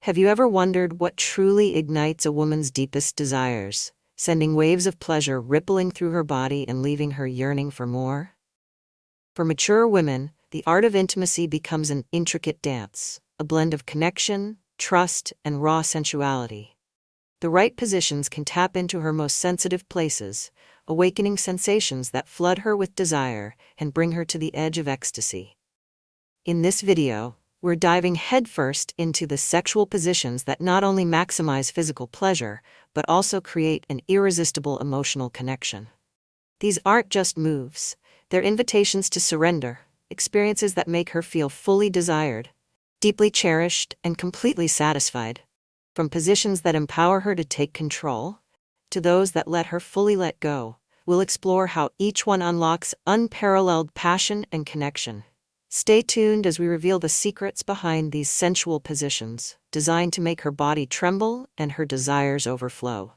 Have you ever wondered what truly ignites a woman's deepest desires, sending waves of pleasure rippling through her body and leaving her yearning for more? For mature women, the art of intimacy becomes an intricate dance, a blend of connection, trust, and raw sensuality. The right positions can tap into her most sensitive places, awakening sensations that flood her with desire and bring her to the edge of ecstasy. In this video, we're diving headfirst into the sexual positions that not only maximize physical pleasure, but also create an irresistible emotional connection. These aren't just moves, they're invitations to surrender, experiences that make her feel fully desired, deeply cherished, and completely satisfied. From positions that empower her to take control, to those that let her fully let go, we'll explore how each one unlocks unparalleled passion and connection. Stay tuned as we reveal the secrets behind these sensual positions, designed to make her body tremble and her desires overflow.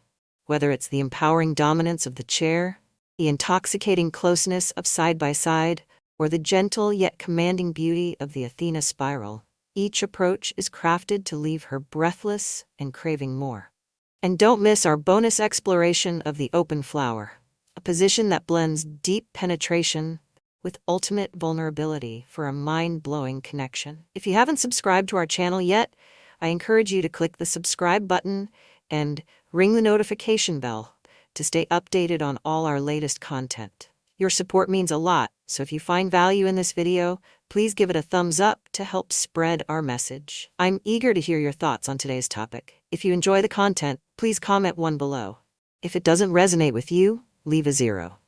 Whether it's the empowering dominance of the chair, the intoxicating closeness of side by side, or the gentle yet commanding beauty of the Athena spiral, each approach is crafted to leave her breathless and craving more. And don't miss our bonus exploration of the open flower, a position that blends deep penetration with ultimate vulnerability for a mind-blowing connection. If you haven't subscribed to our channel yet, I encourage you to click the subscribe button and ring the notification bell to stay updated on all our latest content. Your support means a lot, so if you find value in this video, please give it a thumbs up to help spread our message. I'm eager to hear your thoughts on today's topic. If you enjoy the content, please comment 1 below. If it doesn't resonate with you, leave a 0.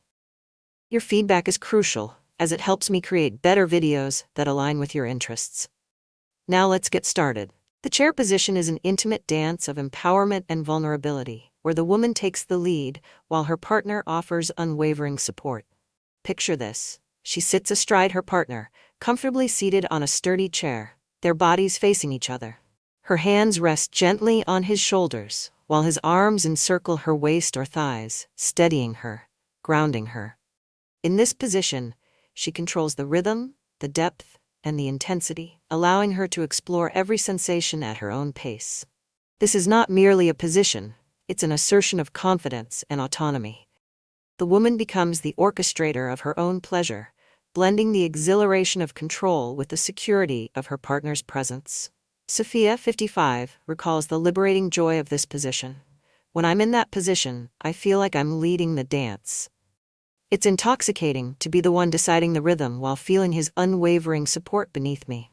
Your feedback is crucial, as it helps me create better videos that align with your interests. Now let's get started. The chair position is an intimate dance of empowerment and vulnerability, where the woman takes the lead while her partner offers unwavering support. Picture this. She sits astride her partner, comfortably seated on a sturdy chair, their bodies facing each other. Her hands rest gently on his shoulders, while his arms encircle her waist or thighs, steadying her, grounding her. In this position, she controls the rhythm, the depth, and the intensity, allowing her to explore every sensation at her own pace. This is not merely a position, it's an assertion of confidence and autonomy. The woman becomes the orchestrator of her own pleasure, blending the exhilaration of control with the security of her partner's presence. Sophia, 55, recalls the liberating joy of this position. When I'm in that position, I feel like I'm leading the dance. It's intoxicating to be the one deciding the rhythm while feeling his unwavering support beneath me.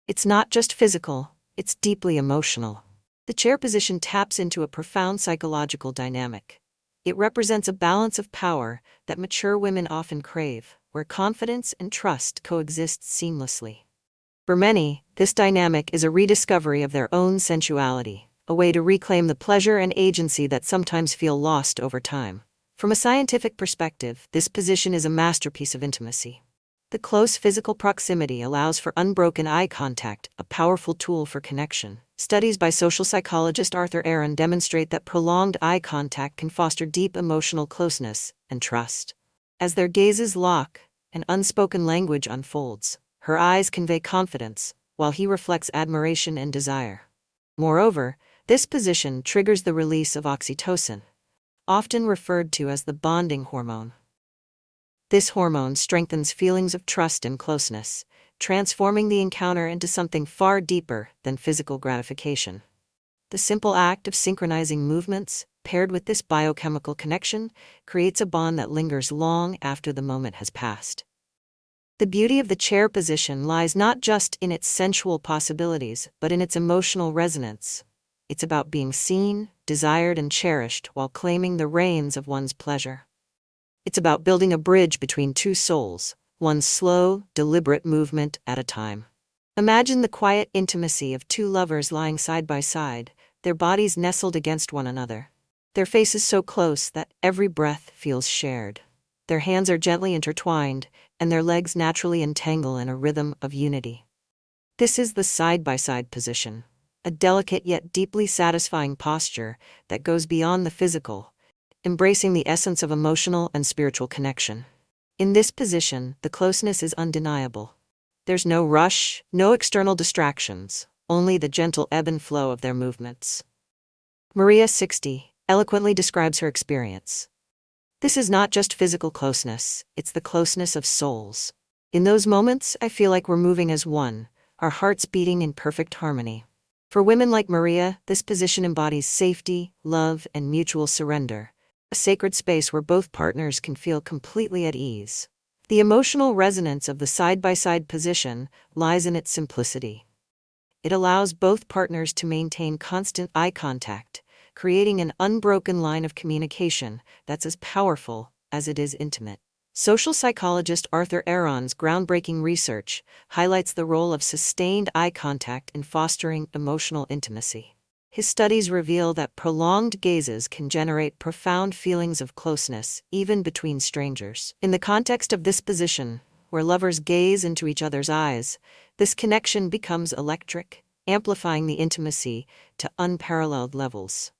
It's not just physical, it's deeply emotional. The chair position taps into a profound psychological dynamic. It represents a balance of power that mature women often crave, where confidence and trust coexist seamlessly. For many, this dynamic is a rediscovery of their own sensuality, a way to reclaim the pleasure and agency that sometimes feel lost over time. From a scientific perspective, this position is a masterpiece of intimacy. The close physical proximity allows for unbroken eye contact, a powerful tool for connection. Studies by social psychologist Arthur Aaron demonstrate that prolonged eye contact can foster deep emotional closeness and trust. As their gazes lock, an unspoken language unfolds. Her eyes convey confidence, while he reflects admiration and desire. Moreover, this position triggers the release of oxytocin, often referred to as the bonding hormone. This hormone strengthens feelings of trust and closeness, transforming the encounter into something far deeper than physical gratification. The simple act of synchronizing movements, paired with this biochemical connection, creates a bond that lingers long after the moment has passed. The beauty of the chair position lies not just in its sensual possibilities, but in its emotional resonance. It's about being seen, desired, and cherished while claiming the reins of one's pleasure. It's about building a bridge between two souls, one slow, deliberate movement at a time. Imagine the quiet intimacy of two lovers lying side by side, their bodies nestled against one another. Their faces so close that every breath feels shared. Their hands are gently intertwined, and their legs naturally entangle in a rhythm of unity. This is the side-by-side position, a delicate yet deeply satisfying posture that goes beyond the physical, embracing the essence of emotional and spiritual connection. In this position, the closeness is undeniable. There's no rush, no external distractions, only the gentle ebb and flow of their movements. Maria, 60, eloquently describes her experience. This is not just physical closeness, it's the closeness of souls. In those moments, I feel like we're moving as one, our hearts beating in perfect harmony. For women like Maria, this position embodies safety, love, and mutual surrender, a sacred space where both partners can feel completely at ease. The emotional resonance of the side-by-side position lies in its simplicity. It allows both partners to maintain constant eye contact, creating an unbroken line of communication that's as powerful as it is intimate. Social psychologist Arthur Aron's groundbreaking research highlights the role of sustained eye contact in fostering emotional intimacy. His studies reveal that prolonged gazes can generate profound feelings of closeness, even between strangers. In the context of this position, where lovers gaze into each other's eyes, this connection becomes electric, amplifying the intimacy to unparalleled levels.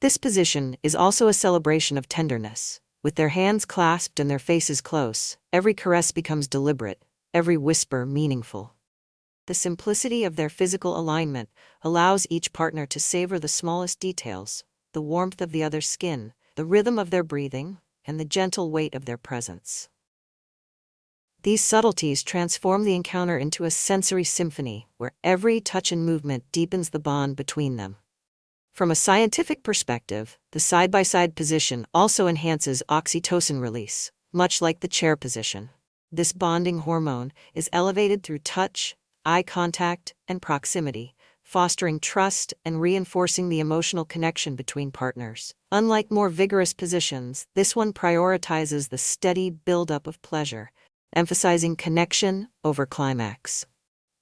This position is also a celebration of tenderness. With their hands clasped and their faces close, every caress becomes deliberate, every whisper meaningful. The simplicity of their physical alignment allows each partner to savor the smallest details, the warmth of the other's skin, the rhythm of their breathing, and the gentle weight of their presence. These subtleties transform the encounter into a sensory symphony where every touch and movement deepens the bond between them. From a scientific perspective, the side-by-side position also enhances oxytocin release, much like the chair position. This bonding hormone is elevated through touch, eye contact, and proximity, fostering trust and reinforcing the emotional connection between partners. Unlike more vigorous positions, this one prioritizes the steady buildup of pleasure, emphasizing connection over climax.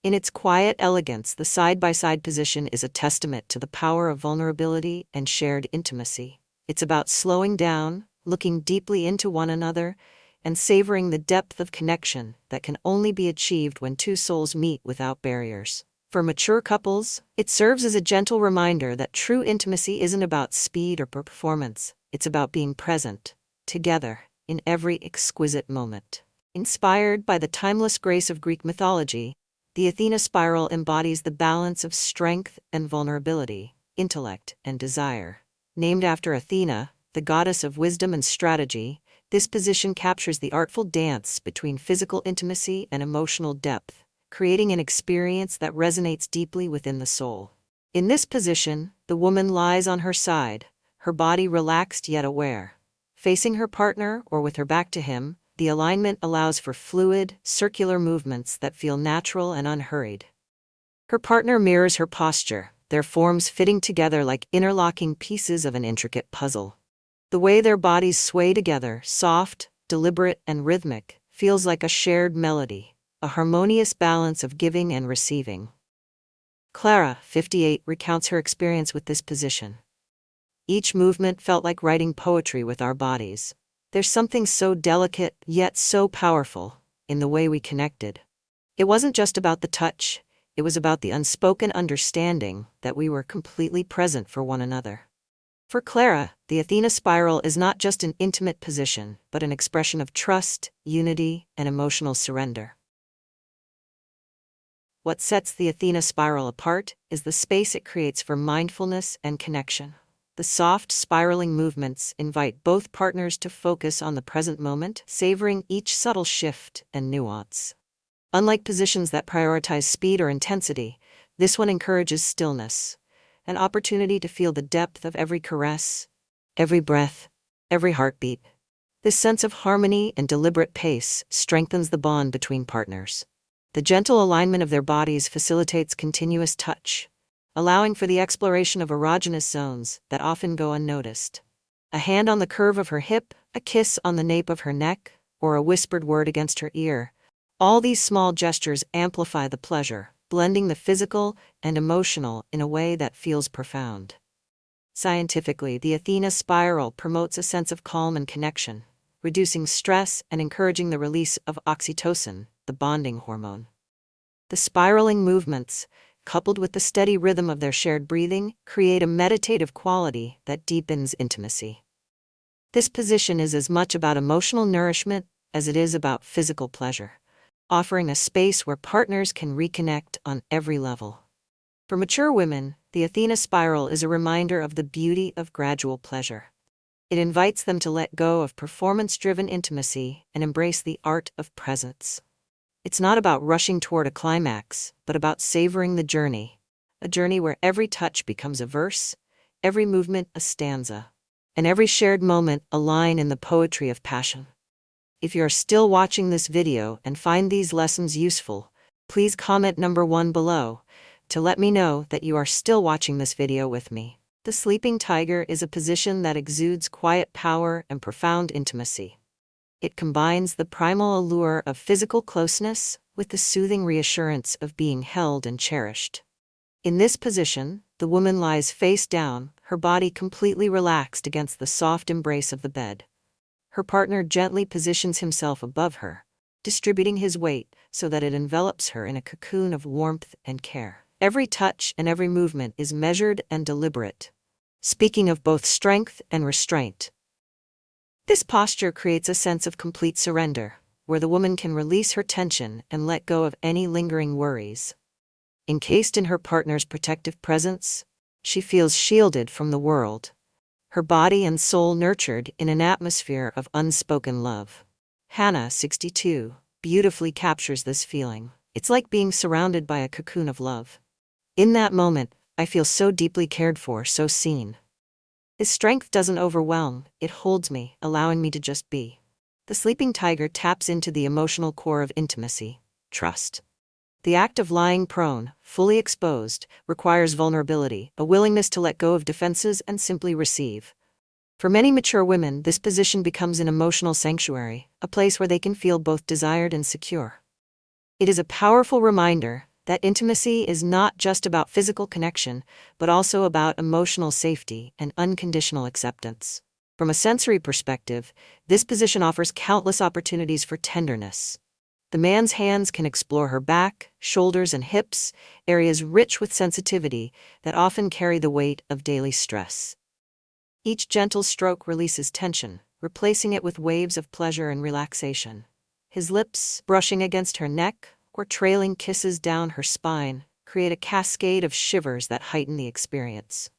In its quiet elegance, the side-by-side position is a testament to the power of vulnerability and shared intimacy. It's about slowing down, looking deeply into one another, and savoring the depth of connection that can only be achieved when two souls meet without barriers. For mature couples, it serves as a gentle reminder that true intimacy isn't about speed or performance, it's about being present, together, in every exquisite moment. Inspired by the timeless grace of Greek mythology, the Athena spiral embodies the balance of strength and vulnerability, intellect and desire. Named after Athena, the goddess of wisdom and strategy, this position captures the artful dance between physical intimacy and emotional depth, creating an experience that resonates deeply within the soul. In this position, the woman lies on her side, her body relaxed yet aware. Facing her partner or with her back to him, the alignment allows for fluid, circular movements that feel natural and unhurried. Her partner mirrors her posture, their forms fitting together like interlocking pieces of an intricate puzzle. The way their bodies sway together, soft, deliberate, and rhythmic, feels like a shared melody, a harmonious balance of giving and receiving. Clara, 58, recounts her experience with this position. Each movement felt like writing poetry with our bodies. There's something so delicate, yet so powerful, in the way we connected. It wasn't just about the touch, it was about the unspoken understanding that we were completely present for one another. For Clara, the Athena spiral is not just an intimate position, but an expression of trust, unity, and emotional surrender. What sets the Athena spiral apart is the space it creates for mindfulness and connection. The soft, spiraling movements invite both partners to focus on the present moment, savoring each subtle shift and nuance. Unlike positions that prioritize speed or intensity, this one encourages stillness, an opportunity to feel the depth of every caress, every breath, every heartbeat. This sense of harmony and deliberate pace strengthens the bond between partners. The gentle alignment of their bodies facilitates continuous touch, allowing for the exploration of erogenous zones that often go unnoticed. A hand on the curve of her hip, a kiss on the nape of her neck, or a whispered word against her ear. All these small gestures amplify the pleasure, blending the physical and emotional in a way that feels profound. Scientifically, the Athena spiral promotes a sense of calm and connection, reducing stress and encouraging the release of oxytocin, the bonding hormone. The spiraling movements, coupled with the steady rhythm of their shared breathing, create a meditative quality that deepens intimacy. This position is as much about emotional nourishment as it is about physical pleasure. offering a space where partners can reconnect on every level. For mature women, the Athena spiral is a reminder of the beauty of gradual pleasure. It invites them to let go of performance-driven intimacy and embrace the art of presence. It's not about rushing toward a climax, but about savoring the journey, a journey where every touch becomes a verse, every movement a stanza, and every shared moment a line in the poetry of passion. If you are still watching this video and find these lessons useful, please comment number 1 below to let me know that you are still watching this video with me. The sleeping tiger is a position that exudes quiet power and profound intimacy. It combines the primal allure of physical closeness with the soothing reassurance of being held and cherished. In this position, the woman lies face down, her body completely relaxed against the soft embrace of the bed. Her partner gently positions himself above her, distributing his weight so that it envelops her in a cocoon of warmth and care. Every touch and every movement is measured and deliberate, speaking of both strength and restraint. This posture creates a sense of complete surrender, where the woman can release her tension and let go of any lingering worries. Encased in her partner's protective presence, she feels shielded from the world, her body and soul nurtured in an atmosphere of unspoken love. Hannah, 62, beautifully captures this feeling. It's like being surrounded by a cocoon of love. In that moment, I feel so deeply cared for, so seen. His strength doesn't overwhelm, it holds me, allowing me to just be. The sleeping tiger taps into the emotional core of intimacy, trust. The act of lying prone, fully exposed, requires vulnerability, a willingness to let go of defenses and simply receive. For many mature women, this position becomes an emotional sanctuary, a place where they can feel both desired and secure. It is a powerful reminder that intimacy is not just about physical connection, but also about emotional safety and unconditional acceptance. From a sensory perspective, this position offers countless opportunities for tenderness. The man's hands can explore her back, shoulders, and hips, areas rich with sensitivity that often carry the weight of daily stress. Each gentle stroke releases tension, replacing it with waves of pleasure and relaxation. His lips, brushing against her neck, or trailing kisses down her spine, create a cascade of shivers that heighten the experience.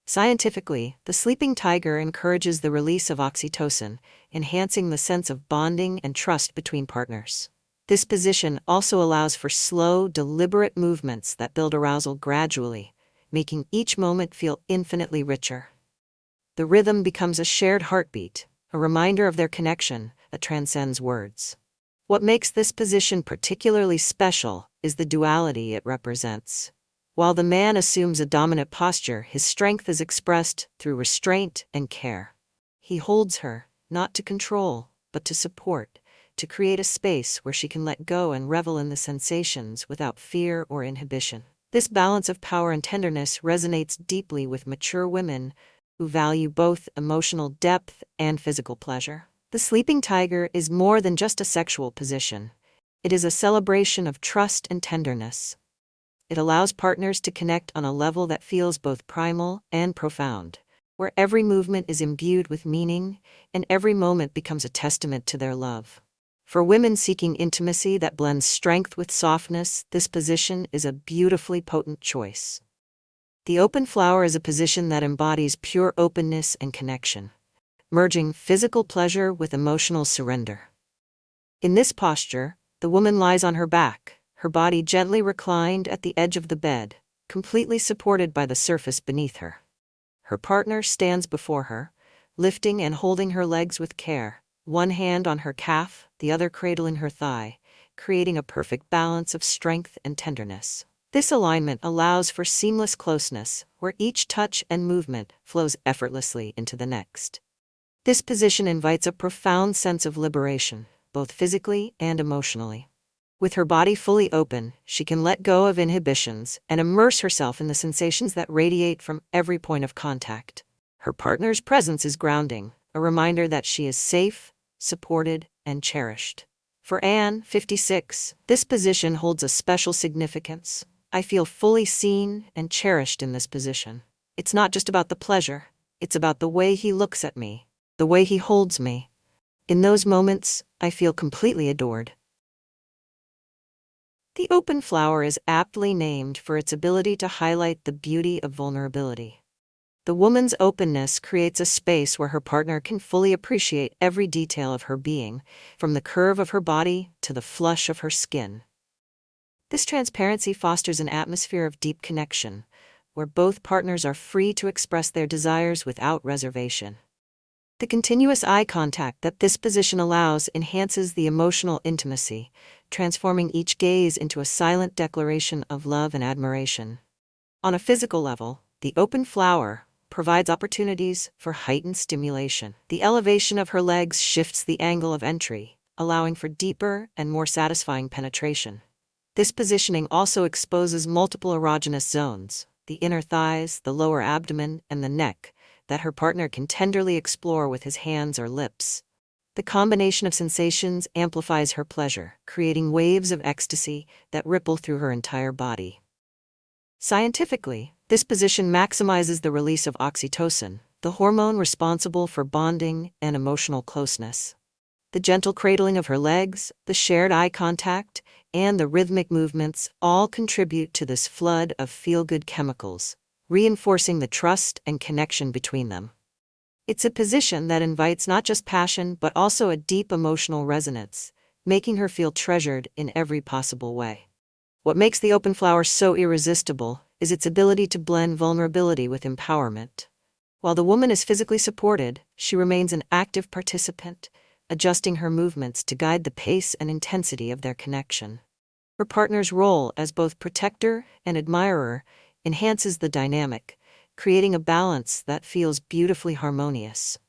Scientifically, the sleeping tiger encourages the release of oxytocin, enhancing the sense of bonding and trust between partners. This position also allows for slow, deliberate movements that build arousal gradually, making each moment feel infinitely richer. The rhythm becomes a shared heartbeat, a reminder of their connection that transcends words. What makes this position particularly special is the duality it represents. While the man assumes a dominant posture, his strength is expressed through restraint and care. He holds her, not to control, but to support, to create a space where she can let go and revel in the sensations without fear or inhibition. This balance of power and tenderness resonates deeply with mature women who value both emotional depth and physical pleasure. The sleeping tiger is more than just a sexual position. It is a celebration of trust and tenderness. It allows partners to connect on a level that feels both primal and profound, where every movement is imbued with meaning and every moment becomes a testament to their love. For women seeking intimacy that blends strength with softness, this position is a beautifully potent choice. The open flower is a position that embodies pure openness and connection, merging physical pleasure with emotional surrender. In this posture, the woman lies on her back, her body gently reclined at the edge of the bed, completely supported by the surface beneath her. Her partner stands before her, lifting and holding her legs with care, one hand on her calf, the other cradling her thigh, creating a perfect balance of strength and tenderness. This alignment allows for seamless closeness, where each touch and movement flows effortlessly into the next. This position invites a profound sense of liberation, both physically and emotionally. With her body fully open, she can let go of inhibitions and immerse herself in the sensations that radiate from every point of contact. Her partner's presence is grounding, a reminder that she is safe, supported, and cherished. For Anne, 56, this position holds a special significance. I feel fully seen and cherished in this position. It's not just about the pleasure, it's about the way he looks at me, the way he holds me. In those moments, I feel completely adored. The open flower is aptly named for its ability to highlight the beauty of vulnerability. The woman's openness creates a space where her partner can fully appreciate every detail of her being, from the curve of her body to the flush of her skin. This transparency fosters an atmosphere of deep connection, where both partners are free to express their desires without reservation. The continuous eye contact that this position allows enhances the emotional intimacy, transforming each gaze into a silent declaration of love and admiration. On a physical level, the open flower provides opportunities for heightened stimulation. The elevation of her legs shifts the angle of entry, allowing for deeper and more satisfying penetration. This positioning also exposes multiple erogenous zones, the inner thighs, the lower abdomen, and the neck, that her partner can tenderly explore with his hands or lips. The combination of sensations amplifies her pleasure, creating waves of ecstasy that ripple through her entire body. Scientifically, this position maximizes the release of oxytocin, the hormone responsible for bonding and emotional closeness. The gentle cradling of her legs, the shared eye contact, and the rhythmic movements all contribute to this flood of feel-good chemicals, reinforcing the trust and connection between them. It's a position that invites not just passion but also a deep emotional resonance, making her feel treasured in every possible way. What makes the open flower so irresistible is its ability to blend vulnerability with empowerment. While the woman is physically supported, she remains an active participant, adjusting her movements to guide the pace and intensity of their connection. Her partner's role as both protector and admirer enhances the dynamic, creating a balance that feels beautifully harmonious.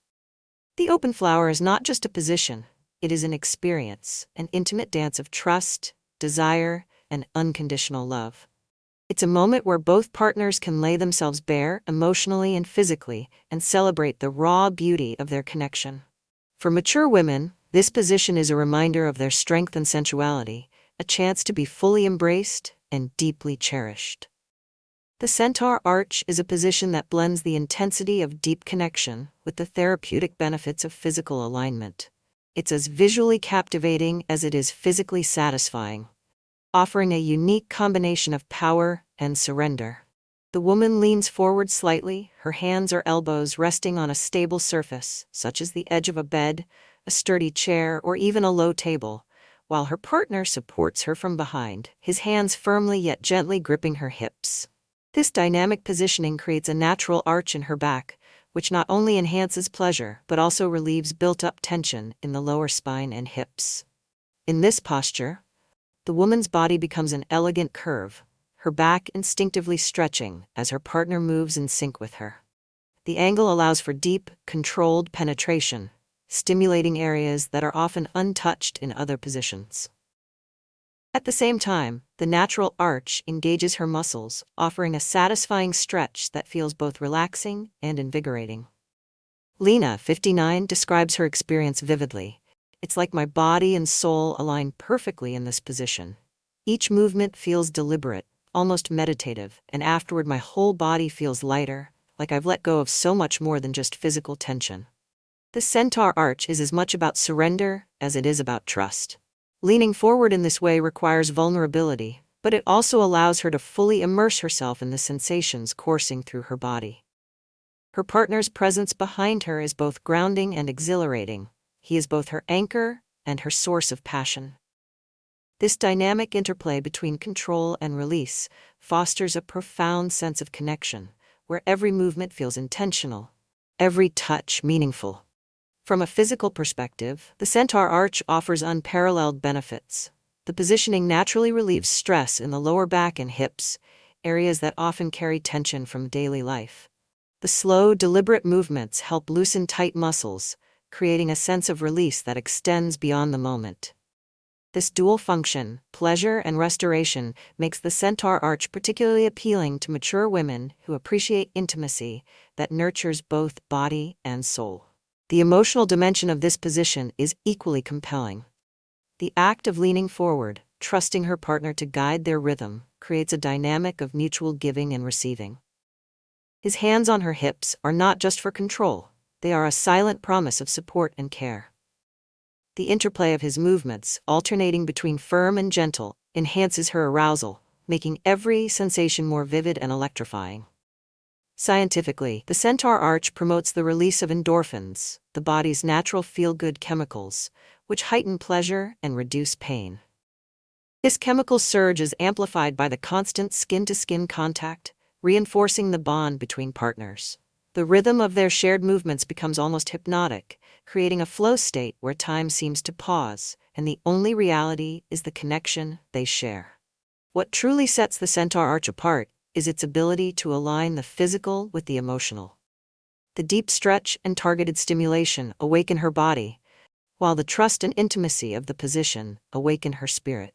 The open flower is not just a position, it is an experience, an intimate dance of trust, desire, and unconditional love. It's a moment where both partners can lay themselves bare emotionally and physically and celebrate the raw beauty of their connection. For mature women, this position is a reminder of their strength and sensuality, a chance to be fully embraced and deeply cherished. The centaur arch is a position that blends the intensity of deep connection with the therapeutic benefits of physical alignment. It's as visually captivating as it is physically satisfying, offering a unique combination of power and surrender. The woman leans forward slightly, her hands or elbows resting on a stable surface, such as the edge of a bed, a sturdy chair, or even a low table, while her partner supports her from behind, his hands firmly yet gently gripping her hips. This dynamic positioning creates a natural arch in her back, which not only enhances pleasure but also relieves built-up tension in the lower spine and hips. In this posture, the woman's body becomes an elegant curve, her back instinctively stretching as her partner moves in sync with her. The angle allows for deep, controlled penetration, stimulating areas that are often untouched in other positions. At the same time, the natural arch engages her muscles, offering a satisfying stretch that feels both relaxing and invigorating. Lena, 59, describes her experience vividly. It's like my body and soul align perfectly in this position. Each movement feels deliberate, almost meditative, and afterward my whole body feels lighter, like I've let go of so much more than just physical tension. The centaur arch is as much about surrender as it is about trust. Leaning forward in this way requires vulnerability, but it also allows her to fully immerse herself in the sensations coursing through her body. Her partner's presence behind her is both grounding and exhilarating. He is both her anchor and her source of passion. This dynamic interplay between control and release fosters a profound sense of connection, where every movement feels intentional, every touch meaningful. From a physical perspective, the centaur arch offers unparalleled benefits. The positioning naturally relieves stress in the lower back and hips, areas that often carry tension from daily life. The slow, deliberate movements help loosen tight muscles, creating a sense of release that extends beyond the moment. This dual function, pleasure and restoration, makes the centaur arch particularly appealing to mature women who appreciate intimacy that nurtures both body and soul. The emotional dimension of this position is equally compelling. The act of leaning forward, trusting her partner to guide their rhythm, creates a dynamic of mutual giving and receiving. His hands on her hips are not just for control, they are a silent promise of support and care. The interplay of his movements, alternating between firm and gentle, enhances her arousal, making every sensation more vivid and electrifying. Scientifically, the centaur arch promotes the release of endorphins, the body's natural feel-good chemicals, which heighten pleasure and reduce pain. This chemical surge is amplified by the constant skin-to-skin contact, reinforcing the bond between partners. The rhythm of their shared movements becomes almost hypnotic, creating a flow state where time seems to pause, and the only reality is the connection they share. What truly sets the centaur arch apart is its ability to align the physical with the emotional. The deep stretch and targeted stimulation awaken her body, while the trust and intimacy of the position awaken her spirit.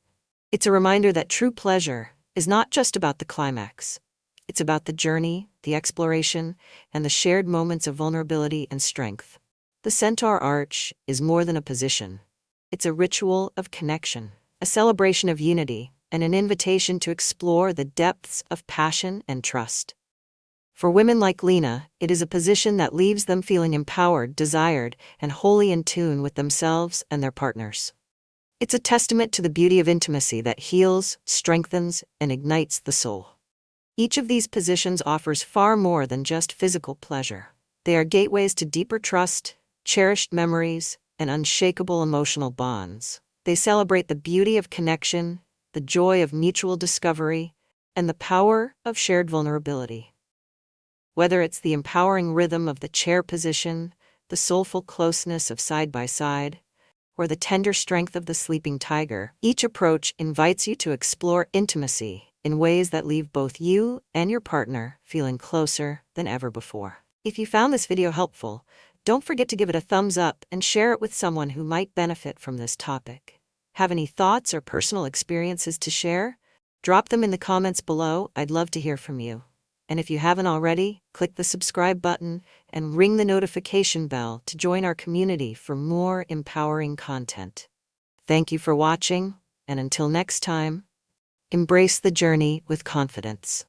It's a reminder that true pleasure is not just about the climax. It's about the journey, the exploration, and the shared moments of vulnerability and strength. The centaur arch is more than a position. It's a ritual of connection, a celebration of unity, and an invitation to explore the depths of passion and trust. For women like Lena, it is a position that leaves them feeling empowered, desired, and wholly in tune with themselves and their partners. It's a testament to the beauty of intimacy that heals, strengthens, and ignites the soul. Each of these positions offers far more than just physical pleasure. They are gateways to deeper trust, cherished memories, and unshakable emotional bonds. They celebrate the beauty of connection, the joy of mutual discovery, and the power of shared vulnerability. Whether it's the empowering rhythm of the chair position, the soulful closeness of side by side, or the tender strength of the sleeping tiger, each approach invites you to explore intimacy in ways that leave both you and your partner feeling closer than ever before. If you found this video helpful, don't forget to give it a thumbs up and share it with someone who might benefit from this topic. Have any thoughts or personal experiences to share? Drop them in the comments below. I'd love to hear from you. And if you haven't already, click the subscribe button and ring the notification bell to join our community for more empowering content. Thank you for watching, and until next time, embrace the journey with confidence.